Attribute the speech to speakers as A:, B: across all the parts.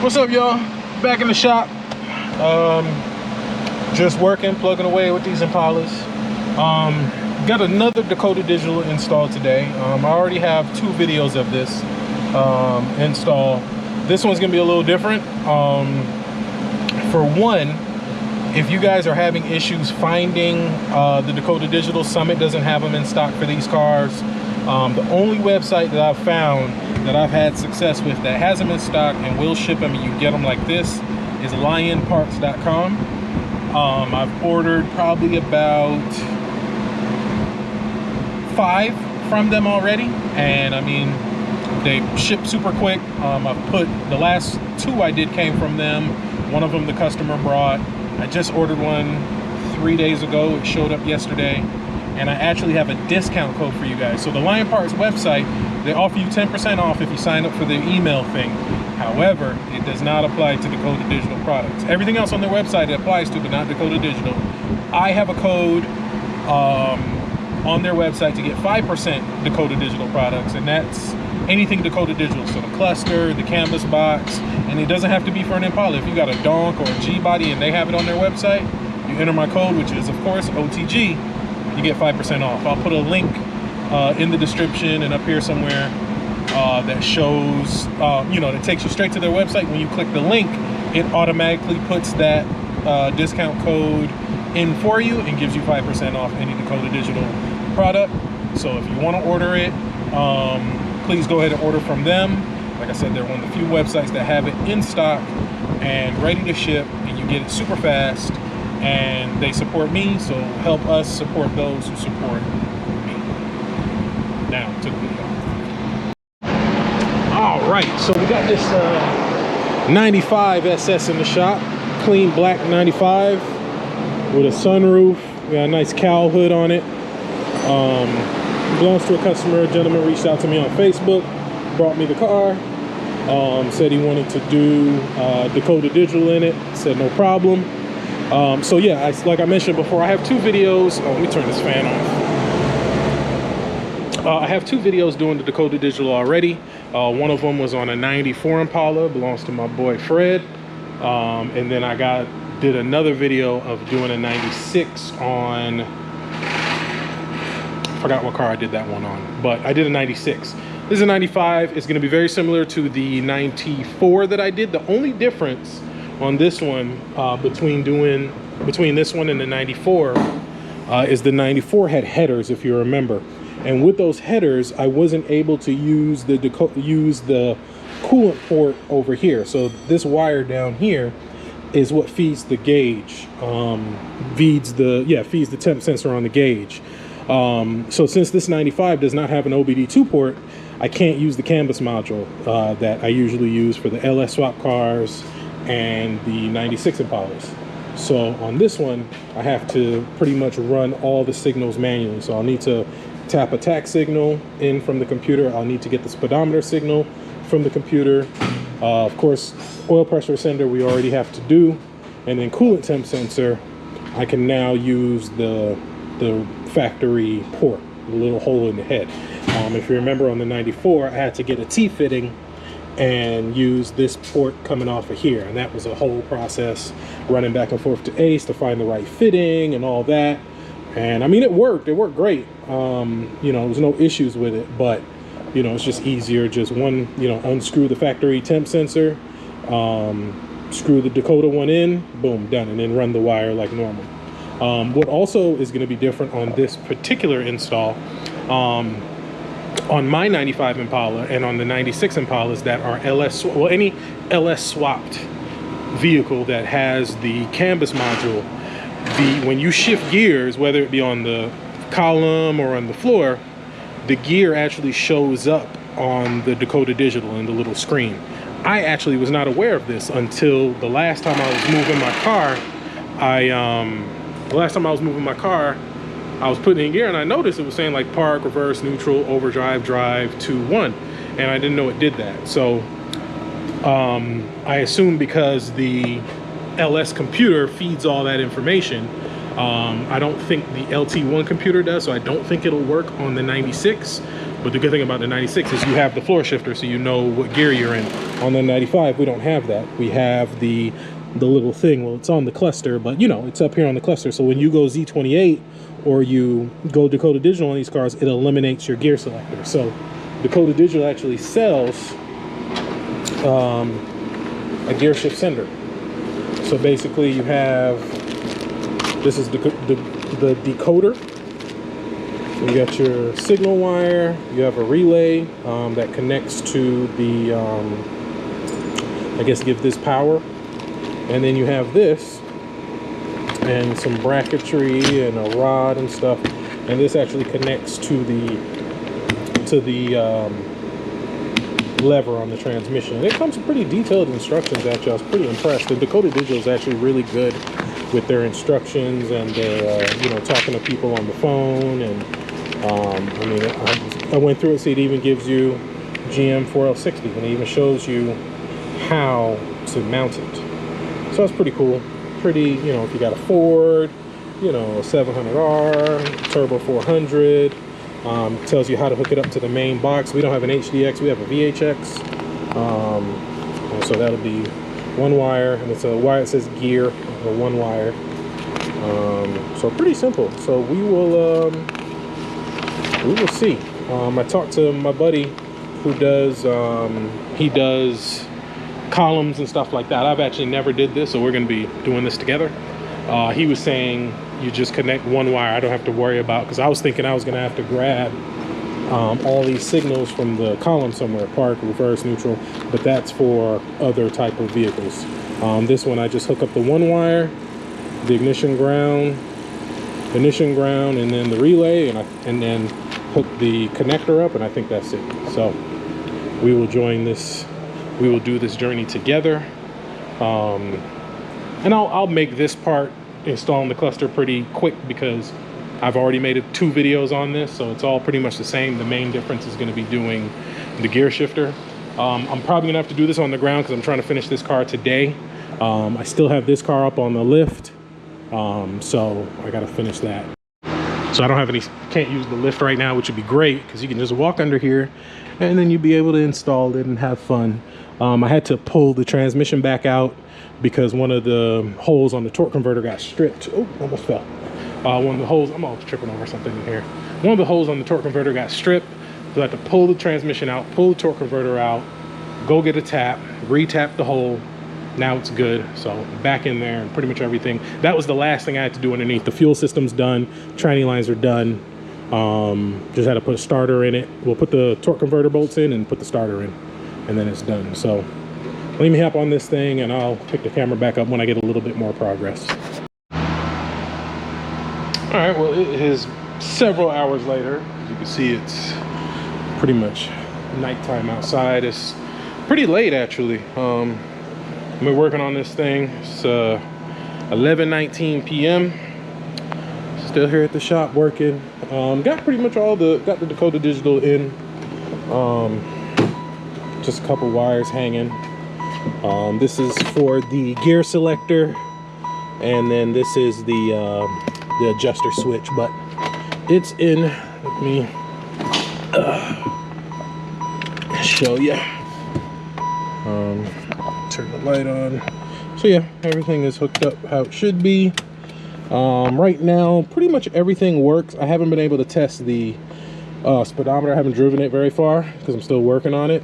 A: What's up, y'all? Back in the shop. Just working, plugging away with these Impalas. Got another Dakota Digital install today. I already have 2 videos of this install. This one's gonna be a little different. For one, if you guys are having issues finding the Dakota Digital, Summit doesn't have them in stock for these cars. The only website that I've found that I've had success with that has them in stock and will ship them and you get them like this is lionparts.com. I've ordered probably about 5 from them already, and I mean, they ship super quick. I've put the last 2 I did came from them. One of them the customer brought. I just ordered one 3 days ago. It showed up yesterday, and I actually have a discount code for you guys. So the Lion Parts website, they offer you 10% off if you sign up for their email thing. However, it does not apply to Dakota Digital products. Everything else on their website it applies to, but not Dakota Digital. I have a code on their website to get 5% Dakota Digital products, and that's anything Dakota Digital. So the cluster, the canvas box, and it doesn't have to be for an Impala. If you got a donk or a G-body and they have it on their website, you enter my code, which is of course OTG, you get 5% off. I'll put a link in the description and up here somewhere that shows, that takes you straight to their website. When you click the link, it automatically puts that discount code in for you and gives you 5% off any Dakota Digital product. So if you want to order it, please go ahead and order from them. Like I said, they're one of the few websites that have it in stock and ready to ship, and you get it super fast, and they support me, so help us support those who support me. Now to the video. All right, so we got this 95 SS in the shop, clean black 95 with a sunroof. We got a nice cowl hood on it. Belongs to a customer. A gentleman reached out to me on Facebook, brought me the car, said he wanted to do Dakota Digital in it. Said no problem. So yeah, like I mentioned before, I have 2 videos. Let me turn this fan off. I have 2 videos doing the Dakota Digital already. One of them was on a 94 Impala, belongs to my boy Fred. And then I did another video of doing a 96 on, I forgot what car I did that one on, but I did a 96. This is a 95. It's going to be very similar to the 94 that I did. The only difference on this one between this one and the 94 is the 94 had headers, if you remember, and with those headers I wasn't able to use the coolant port over here. So this wire down here is what feeds the gauge, feeds the temp sensor on the gauge. So since this 95 does not have an OBD2 port, I can't use the canvas module that I usually use for the LS swap cars and the 96 Impalas. So on this one, I have to pretty much run all the signals manually. So I'll need to tap a tach signal in from the computer. I'll need to get the speedometer signal from the computer. Of course, oil pressure sender we already have to do. And then coolant temp sensor, I can now use the factory port, the little hole in the head. If you remember on the 94, I had to get a T-fitting and use this port coming off of here, and that was a whole process, running back and forth to Ace to find the right fitting and all that. And I mean, it worked great. There was no issues with it, but it's just easier, just unscrew the factory temp sensor, screw the Dakota one in, boom, done, and then run the wire like normal. What also is going to be different on this particular install, on my 95 Impala and on the 96 Impalas that are any LS swapped vehicle that has the canvas module, when you shift gears, whether it be on the column or on the floor, the gear actually shows up on the Dakota Digital in the little screen. I actually was not aware of this until the last time I was moving my car. I was putting in gear and I noticed it was saying like park, reverse, neutral, overdrive, drive, 2, 1, and I didn't know it did that. So I assume because the LS computer feeds all that information, I don't think the LT1 computer does, so I don't think it'll work on the 96. But the good thing about the 96 is you have the floor shifter, so you know what gear you're in. On the 95, we don't have that. We have the little thing. Well, it's on the cluster, but you know, it's up here on the cluster. So when you go Z28 or you go Dakota Digital on these cars, it eliminates your gear selector. So Dakota Digital actually sells a gear shift sender. So basically you have, this is the decoder. You got your signal wire, you have a relay that connects to the, I guess give this power. And then you have this and some bracketry and a rod and stuff. And this actually connects to the lever on the transmission. And it comes with pretty detailed instructions actually. I was pretty impressed. And Dakota Digital is actually really good with their instructions and their, you know, talking to people on the phone. And I mean, I went through it, so it even gives you GM 4L60, and it even shows you how to mount it. So that's pretty cool. Pretty, you know, if you got a Ford, you know, 700R, Turbo 400, tells you how to hook it up to the main box. We don't have an HDX, we have a VHX. And so that'll be one wire, and it's a wire that says gear, or one wire. So pretty simple. So we will see. I talked to my buddy who does, he does columns and stuff like that. I've actually never did this, so we're going to be doing this together. He was saying you just connect one wire. I don't have to worry about, because I was thinking I was going to have to grab all these signals from the column somewhere, park, reverse, neutral, but that's for other type of vehicles. This one I just hook up the one wire, the ignition ground, and then the relay, and then hook the connector up, and I think that's it. So we will join this. We will do this journey together, and I'll make this part, installing the cluster, pretty quick, because I've already made 2 videos on this, so it's all pretty much the same. The main difference is going to be doing the gear shifter. I'm probably gonna have to do this on the ground because I'm trying to finish this car today. I still have this car up on the lift, so I got to finish that. So I don't have any, can't use the lift right now, which would be great because you can just walk under here and then you'd be able to install it and have fun. I had to pull the transmission back out because one of the holes on the torque converter got stripped. Oh, almost fell. One of the holes, I'm almost tripping over something in here. One of the holes on the torque converter got stripped. So I had to pull the transmission out, pull the torque converter out, go get a tap, re-tap the hole. Now it's good. So back in there and pretty much everything. That was the last thing I had to do underneath. The fuel system's done, tranny lines are done. Just had to put a starter in it. We'll put the torque converter bolts in and put the starter in, and then it's done. So let me hop on this thing and I'll pick the camera back up when I get a little bit more progress. All right, well, it is several hours later. As you can see, it's pretty much nighttime outside. It's pretty late actually. I've been working on this thing. It's 11:19 p.m. Still here at the shop working. Got pretty much got the Dakota Digital in. Just a couple wires hanging. This is for the gear selector, and then this is the adjuster switch, but it's in. Let me show you. Turn the light on. So yeah, everything is hooked up how it should be. Right now, pretty much everything works. I haven't been able to test the speedometer. I haven't driven it very far because I'm still working on it.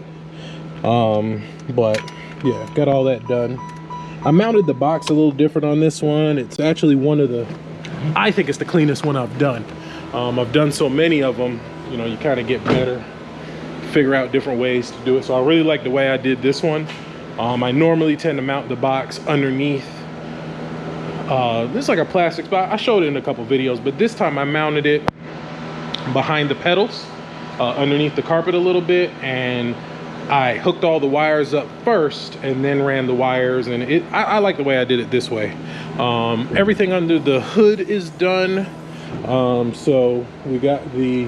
A: But yeah, got all that done. I mounted the box a little different on this one. It's actually one of the, I think it's the cleanest one I've done. I've done so many of them, you know, you kind of get better, figure out different ways to do it. So I really like the way I did this one. I normally tend to mount the box underneath. This is like a plastic spot. I showed it in a couple videos, but this time I mounted it behind the pedals, underneath the carpet a little bit, and I hooked all the wires up first and then ran the wires, and I like the way I did it this way. Everything under the hood is done. So we got the,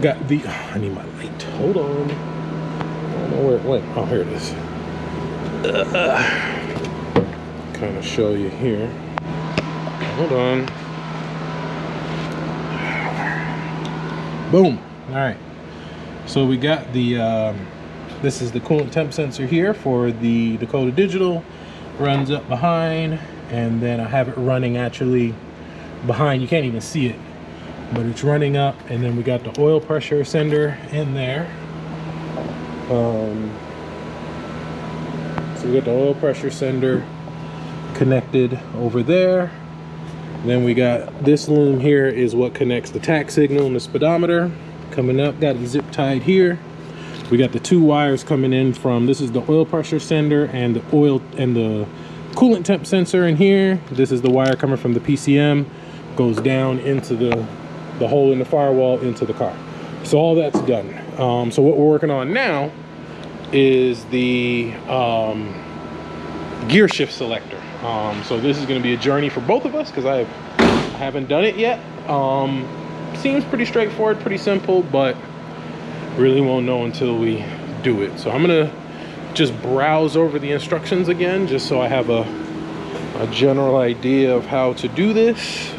A: I need my light, hold on. I don't know where it went. Oh, here it is. Kind of show you here. Hold on. Boom. All right. So we got the, this is the coolant temp sensor here for the Dakota Digital. Runs up behind, and then I have it running actually behind. You can't even see it, but it's running up, and then we got the oil pressure sender in there. So we got the oil pressure sender connected over there. Then we got this loom here is what connects the tack signal and the speedometer. Coming up, got it zip tied here. We got the two wires coming in from, this is the oil pressure sender and the oil and the coolant temp sensor in here. This is the wire coming from the PCM, goes down into the hole in the firewall into the car. So all that's done. So what we're working on now is the gear shift selector. So this is going to be a journey for both of us because I haven't done it yet. Seems pretty straightforward, pretty simple, but really won't know until we do it. So I'm gonna just browse over the instructions again, just so I have a general idea of how to do this.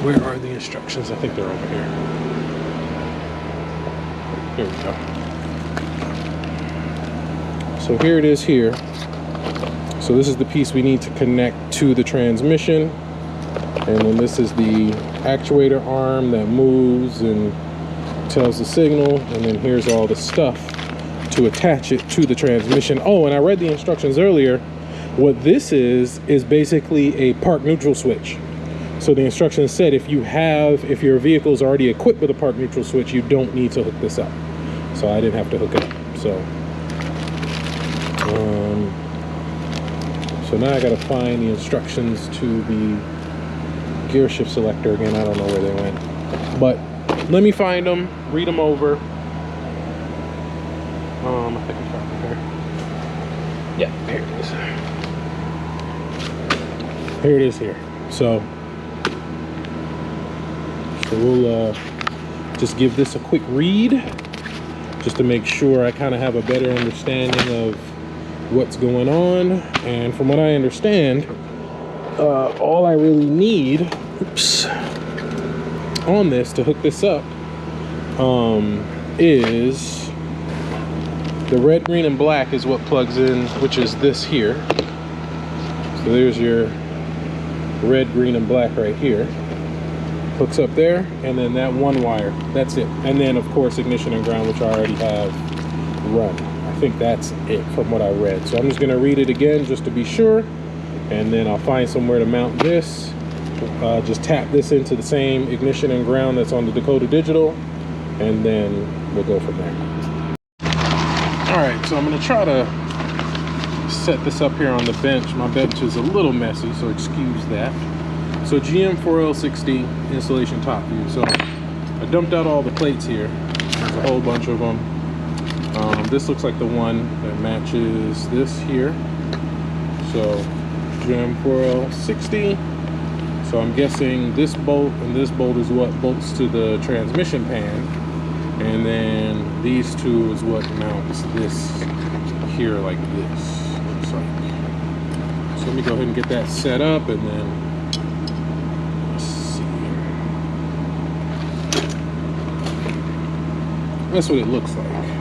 A: Where are the instructions? I think they're over here. Here we go. So here it is here. So this is the piece we need to connect to the transmission. And then this is the actuator arm that moves and tells the signal. And then here's all the stuff to attach it to the transmission. Oh, and I read the instructions earlier. What this is basically a park neutral switch. So the instructions said if your vehicle is already equipped with a park neutral switch, you don't need to hook this up. So I didn't have to hook it up. So now I gotta find the instructions to the gear shift selector again. I don't know where they went, but let me find them, read them over. I think it's right here. Yeah, here it is. Here it is here. So we'll just give this a quick read just to make sure I kind of have a better understanding of what's going on. And from what I understand, all I really need on this to hook this up is the red, green, and black is what plugs in, which is this here. So there's your red, green, and black right here. Hooks up there, and then that one wire, that's it. And then of course ignition and ground, which I already have run. I think that's it from what I read. So I'm just gonna read it again just to be sure, and then I'll find somewhere to mount this. Just tap this into the same ignition and ground that's on the Dakota Digital, and then we'll go from there. All right, so I'm gonna try to set this up here on the bench. My bench is a little messy, so excuse that. So GM 4L60 installation top view. So I dumped out all the plates here. There's a whole bunch of them. This looks like the one that matches this here. So GM 4L60. So I'm guessing this bolt and this bolt is what bolts to the transmission pan. And then these two is what mounts this here like this. Looks like. So let me go ahead and get that set up, and then that's what it looks like.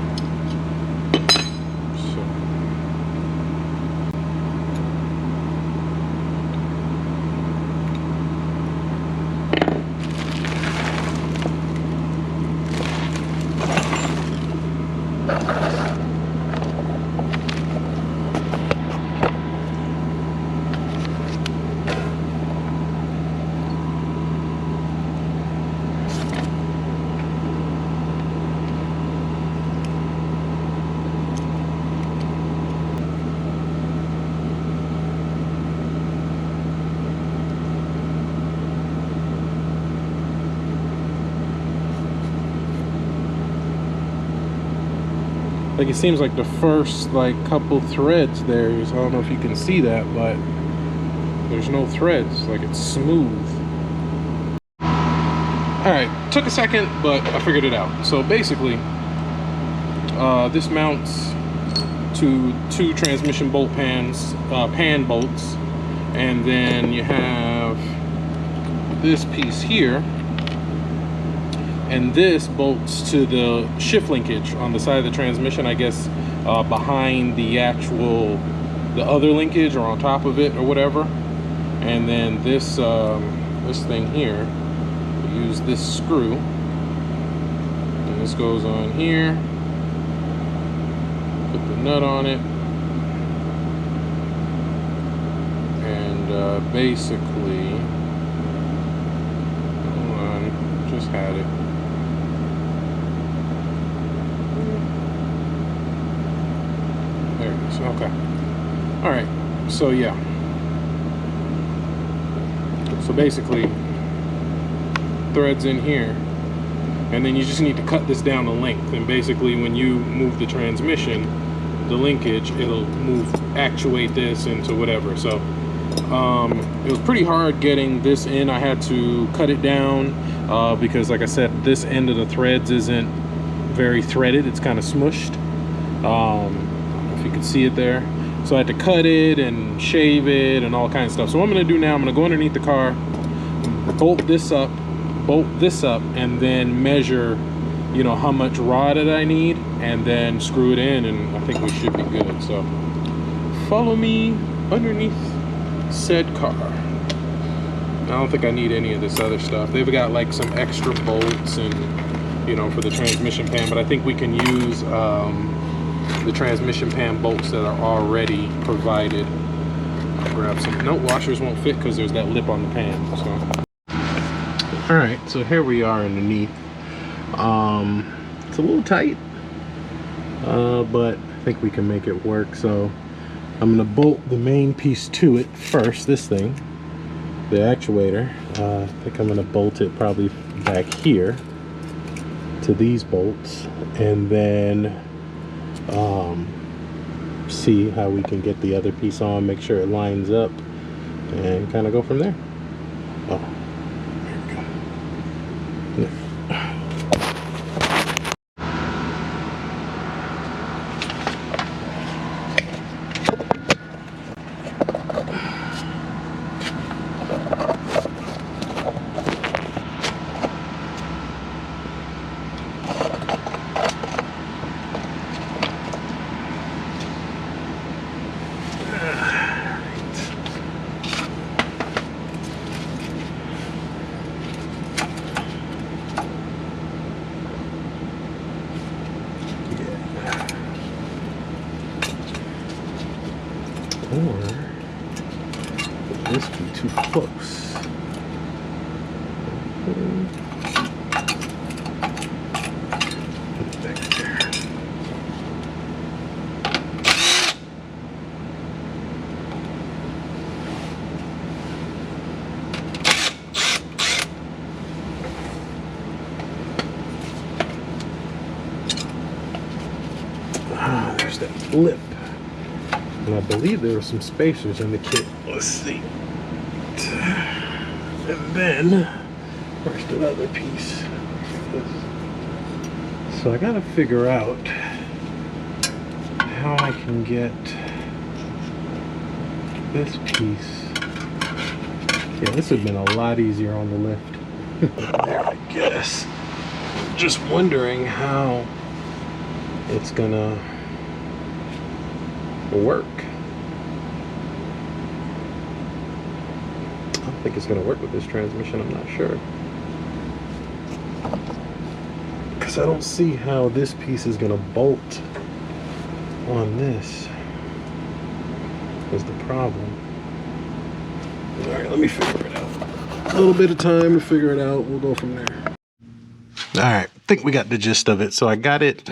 A: Like it seems like the first like couple threads there is, I don't know if you can see that, but there's no threads, like it's smooth. All right, took a second, but I figured it out. So basically, this mounts to two transmission bolt pans, pan bolts, and then you have this piece here, and this bolts to the shift linkage on the side of the transmission, I guess behind the other linkage, or on top of it, or whatever. And then this this thing here, we use this screw, and this goes on here. Put the nut on it, and basically, hold on, just had it. There it is. Okay. All right. So yeah. So basically, threads in here, and then you just need to cut this down to length. And basically, when you move the transmission, the linkage, it'll actuate this into whatever. So it was pretty hard getting this in. I had to cut it down because, like I said, this end of the threads isn't very threaded. It's kind of smushed. I don't know if you can see it there. So I had to cut it and shave it and all kinds of stuff. So what I'm gonna do now, I'm gonna go underneath the car, bolt this up, and then measure, you know, how much rod that I need, and then screw it in, and I think we should be good. So follow me underneath said car. I don't think I need any of this other stuff. They've got like some extra bolts and, you know, for the transmission pan, but I think we can use the transmission pan bolts that are already provided. I'll grab some. No, washers won't fit because there's that lip on the pan. So, all right, so here we are underneath. It's a little tight, but I think we can make it work. So I'm gonna bolt the main piece to it first. This thing, the actuator. I think I'm gonna bolt it probably back here to these bolts, and then see how we can get the other piece on, make sure it lines up, and kind of go from there. Oh, there we go. Yeah. Or would this be too close? Put it back there. Ah, there's that lip. And I believe there were some spacers in the kit. Let's see. And then, where's the other piece? So I gotta figure out how I can get this piece. Yeah, this would have been a lot easier on the lift. There, I guess. Just wondering how it's gonna work. I don't think it's going to work with this transmission. I'm not sure, because I don't see how this piece is going to bolt on this is the problem. All right, let me figure it out. A little bit of time to figure it out. We'll go from there. All right, I think we got the gist of it. So I got it.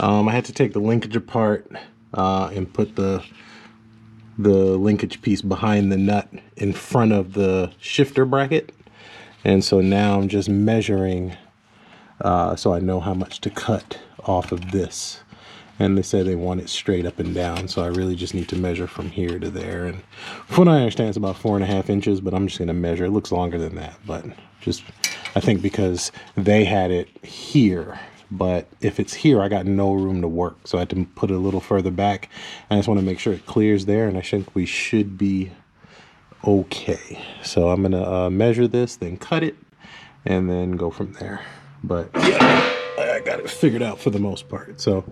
A: I had to take the linkage apart and put the linkage piece behind the nut in front of the shifter bracket. And so now I'm just measuring so I know how much to cut off of this. And they said they want it straight up and down, so I really just need to measure from here to there. And from what I understand, it's about 4.5 inches, but I'm just going to measure. It looks longer than that, but just, I think because they had it here, but if it's here, I got no room to work, so I had to put it a little further back. I just want to make sure it clears there, and I think we should be okay. So I'm gonna measure this, then cut it, and then go from there. But yeah, I got it figured out for the most part. So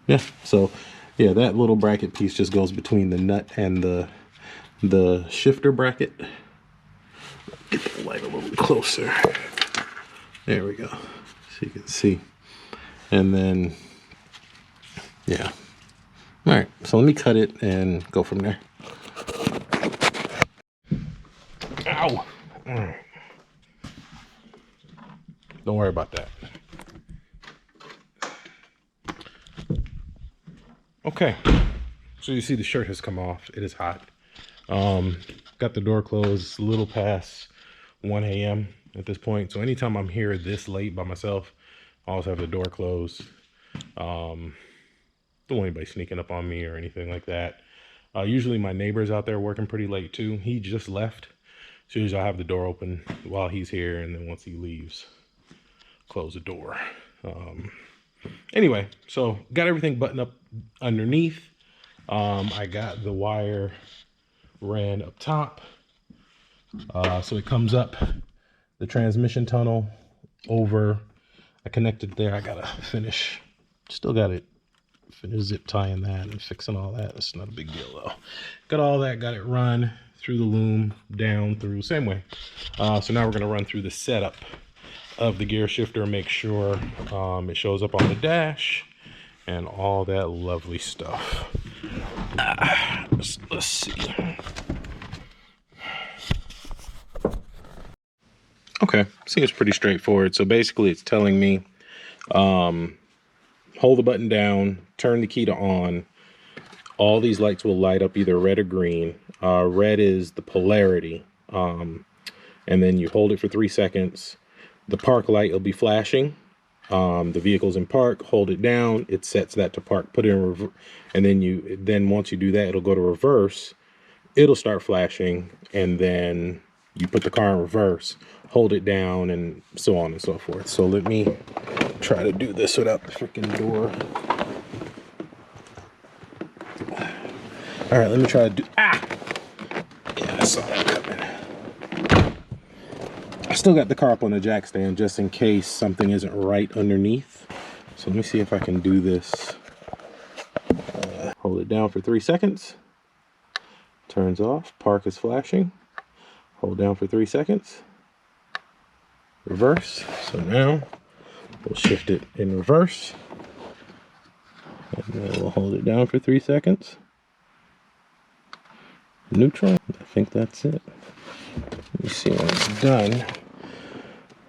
A: yeah, so yeah, that little bracket piece just goes between the nut and the shifter bracket. Get the light a little closer. There we go, so you can see. And then yeah, all right, so let me cut it and go from there. Ow. All right. Don't worry about that. Okay, so you see the shirt has come off. It is hot. Got the door closed a little past 1 a.m. at this point. So anytime I'm here this late by myself, I always have the door closed. Don't want anybody sneaking up on me or anything like that. Usually my neighbor's out there working pretty late too. He just left. So usually I have the door open while he's here, and then once he leaves, close the door. Anyway, so got everything buttoned up underneath. I got the wire ran up top. So it comes up the transmission tunnel over. I connected there. I gotta finish. Still got it. Finish zip tying that and fixing all that. It's not a big deal though. Got all that. Got it run through the loom, down through, same way. So now we're gonna run through the setup of the gear shifter and make sure it shows up on the dash and all that lovely stuff. Let's see. Okay, see, it's pretty straightforward. So basically it's telling me hold the button down, turn the key to on. All these lights will light up either red or green. Red is the polarity, and then you hold it for 3 seconds. The park light will be flashing. The vehicle's in park, hold it down, it sets that to park, put it in reverse, and then once you do that, it'll go to reverse, it'll start flashing, and then you put the car in reverse, hold it down, and so on and so forth. So let me try to do this without the freaking door. All right, let me try to do, yeah, I saw that coming. I still got the car up on the jack stand just in case something isn't right underneath. So let me see if I can do this. Hold it down for 3 seconds. Turns off. Park is flashing. Hold down for 3 seconds. Reverse. So now we'll shift it in reverse. And then we'll hold it down for 3 seconds. Neutral. I think that's it. Let me see when it's done.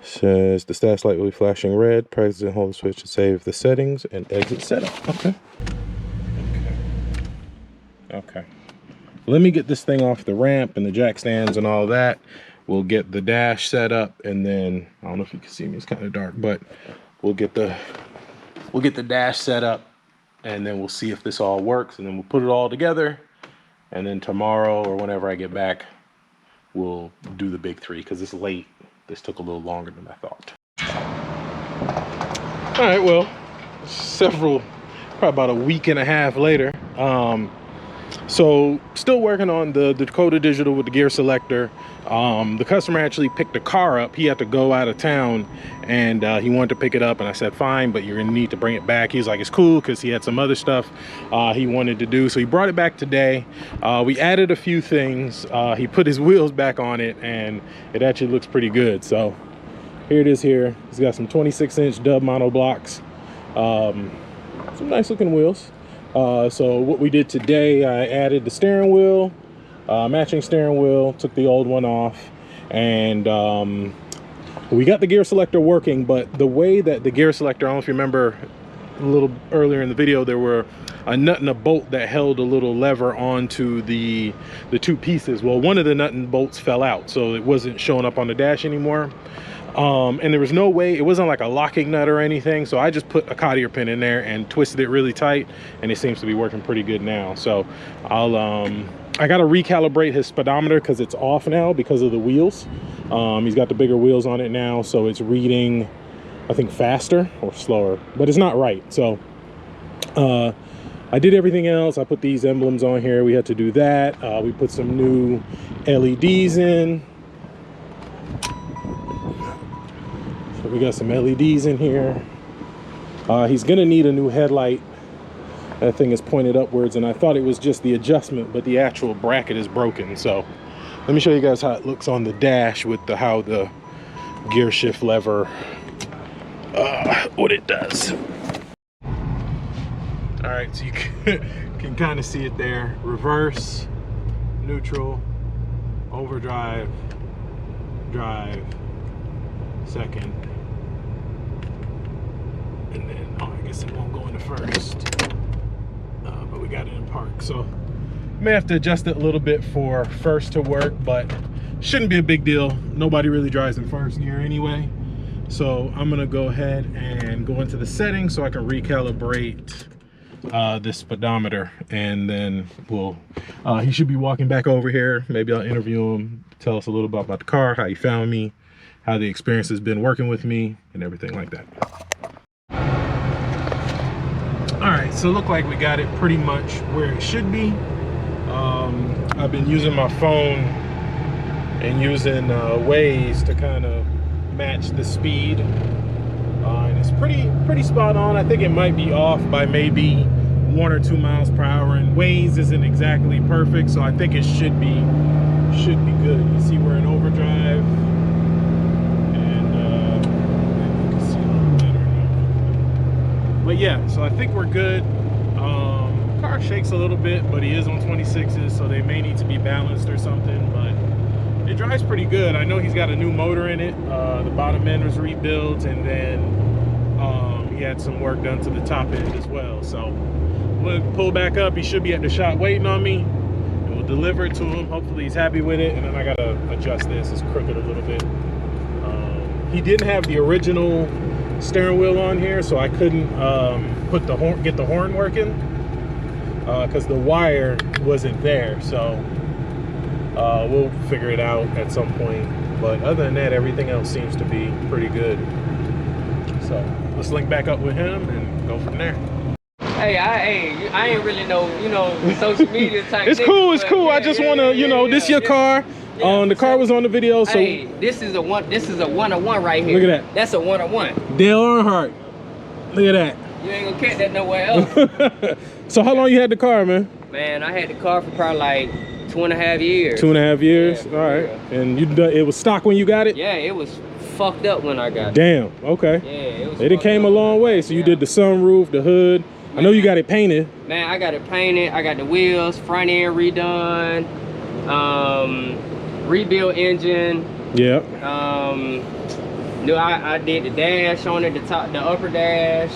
A: Says the status light will be flashing red. Press and hold the switch to save the settings and exit setup. Okay. Let me get this thing off the ramp and the jack stands and all that. We'll get the dash set up, and then I don't know if you can see me, it's kind of dark, but we'll get the dash set up, and then we'll see if this all works, and then we'll put it all together, and then tomorrow or whenever I get back, we'll do the big three, because it's late. This took a little longer than I thought. All right, well, probably about a week and a half later. So still working on the Dakota Digital with the gear selector. The customer actually picked the car up. He had to go out of town, and he wanted to pick it up, and I said, fine, but you're gonna need to bring it back. He's like, it's cool, because he had some other stuff he wanted to do. So he brought it back today. We added a few things. He put his wheels back on it, and it actually looks pretty good. So here it is here. He's got some 26-inch dub mono blocks. Some nice looking wheels. So what we did today, I added the steering wheel, matching steering wheel, took the old one off, and we got the gear selector working. But the way that the gear selector, I don't know if you remember a little earlier in the video, there were a nut and a bolt that held a little lever onto the two pieces. Well, one of the nut and bolts fell out, so it wasn't showing up on the dash anymore. And there was no way, it wasn't like a locking nut or anything, so I just put a cotter pin in there and twisted it really tight, and it seems to be working pretty good now. So I gotta recalibrate his speedometer because it's off now because of the wheels. He's got the bigger wheels on it now, so it's reading, I think, faster or slower, but it's not right. So I I did everything else. I put these emblems on here. We had to do that. We put some new LEDs in. So we got some LEDs in here. He's gonna need a new headlight. That thing is pointed upwards, and I thought it was just the adjustment, but the actual bracket is broken. So let me show you guys how it looks on the dash with how the gear shift lever, what it does. All right, so you can kind of see it there. Reverse, neutral, overdrive, drive, second, and then, oh, I guess it won't go into first, but we got it in park. So may have to adjust it a little bit for first to work, but shouldn't be a big deal. Nobody really drives in first gear anyway. So I'm gonna go ahead and go into the settings so I can recalibrate this speedometer, and then we'll he should be walking back over here. Maybe I'll interview him, tell us a little bit about the car, how he found me, how the experience has been working with me, and everything like that. All right, so look like we got it pretty much where it should be. I've been using my phone and using Waze to kind of match the speed, and it's pretty spot on. I think it might be off by maybe 1 or 2 miles per hour, and Waze isn't exactly perfect, so I think it should be good. You see we're in overdrive, and you can see a little better now. But yeah, so I think we're good. Car shakes a little bit, but he is on 26s, so they may need to be balanced or something, but it drives pretty good. I know he's got a new motor in it. The bottom end was rebuilt, and then he had some work done to the top end as well. So we'll pull back up. He should be at the shop waiting on me, and we'll deliver it to him. Hopefully he's happy with it, and then I gotta adjust this. It's crooked a little bit. He didn't have the original steering wheel on here, so I couldn't get the horn working because the wire wasn't there. So we'll figure it out at some point, but other than that, everything else seems to be pretty good. So let's link back up with him and go from there.
B: Hey, I ain't really know, social media type.
A: It's cool, it's cool. I just want to, this your car. The car was on the video, so
B: hey, this is a 101 right here.
A: Look at that.
B: That's a 101.
A: Dale Earnhardt. Look at that.
B: You ain't gonna catch that nowhere else.
A: So how long you had the car, man?
B: Man, I had the car for probably like 2.5 years.
A: 2.5 years?
B: Yeah,
A: all right.
B: real.
A: And it was stock when you got it?
B: Yeah, it was fucked up when I got it.
A: Damn, okay.
B: Yeah, it was.
A: It came a long way. So you did the sunroof, the hood. Man, I know you got it painted.
B: Man, I got it painted. I got the wheels, front end redone, rebuilt engine.
A: Yeah.
B: I did the dash on it, the upper dash.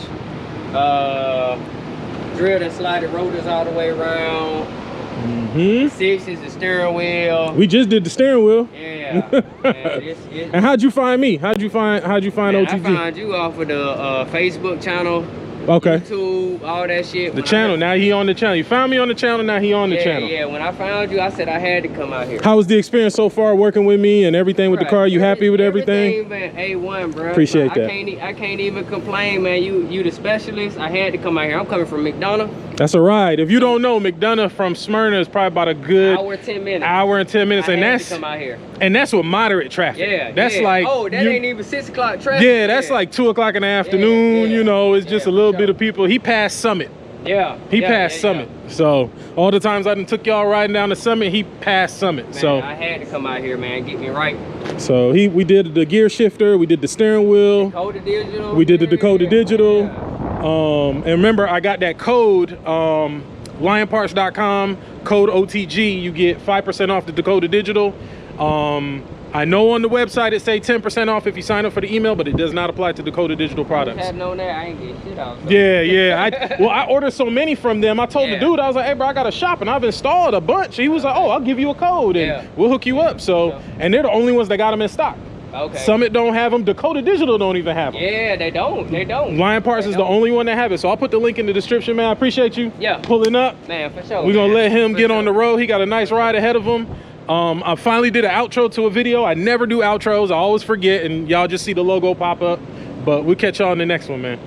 B: Drilled and slided rotors all the way around.
A: Mm-hmm.
B: 6 is the steering wheel.
A: We just did the steering wheel.
B: Yeah. Man,
A: and how'd you find me? How'd you find OTG?
B: I found you off of the Facebook channel.
A: Okay.
B: YouTube, all that shit.
A: The channel. Now he on the channel. You found me on the channel. Now he on the channel.
B: Yeah. When I found you, I said I had to come out here.
A: How was the experience so far working with me and everything with the car? You happy with everything?
B: Everything, man, A1, bro.
A: Appreciate that.
B: I can't even complain, man. You the specialist. I had to come out here. I'm coming from McDonough.
A: That's a ride. If you don't know, McDonough from Smyrna is probably about a good
B: hour and 10 minutes.
A: Hour and 10 minutes,
B: I
A: and
B: had
A: that's
B: to come out here.
A: And that's with moderate traffic.
B: Yeah.
A: That's
B: yeah.
A: like
B: that ain't even 6 o'clock traffic.
A: Yeah, that's like 2 o'clock in the afternoon.
B: Yeah.
A: It's just a little bit of people. He passed Summit.
B: Yeah.
A: He passed Summit. So all the times I done took y'all riding down the Summit, he passed Summit.
B: Man,
A: so
B: I had to come out here, man. Get me right.
A: So we did the gear shifter, we did the steering wheel.
B: Dakota Digital.
A: We did the Dakota Digital.
B: Yeah.
A: And remember, I got that code, lionparts.com, code OTG. You get 5% off the Dakota Digital. I know on the website it say 10% off if you sign up for the email, but it does not apply to Dakota Digital products.
B: I had known that, I ain't get shit out. So.
A: Yeah. I ordered so many from them. I told the dude, I was like, hey bro, I got a shop and I've installed a bunch. He was like, oh, I'll give you a code and we'll hook you up. So, and they're the only ones that got them in stock.
B: Okay.
A: Summit don't have them. Dakota Digital don't even have them.
B: Yeah, they don't.
A: Lion Parts is the only one that have it. So I'll put the link in the description, man. I appreciate you pulling up.
B: Man, for sure.
A: We're going to let him get on the road. He got a nice ride ahead of him. I finally did an outro to a video. I never do outros. I always forget, and y'all just see the logo pop up. But we'll catch y'all in the next one, man.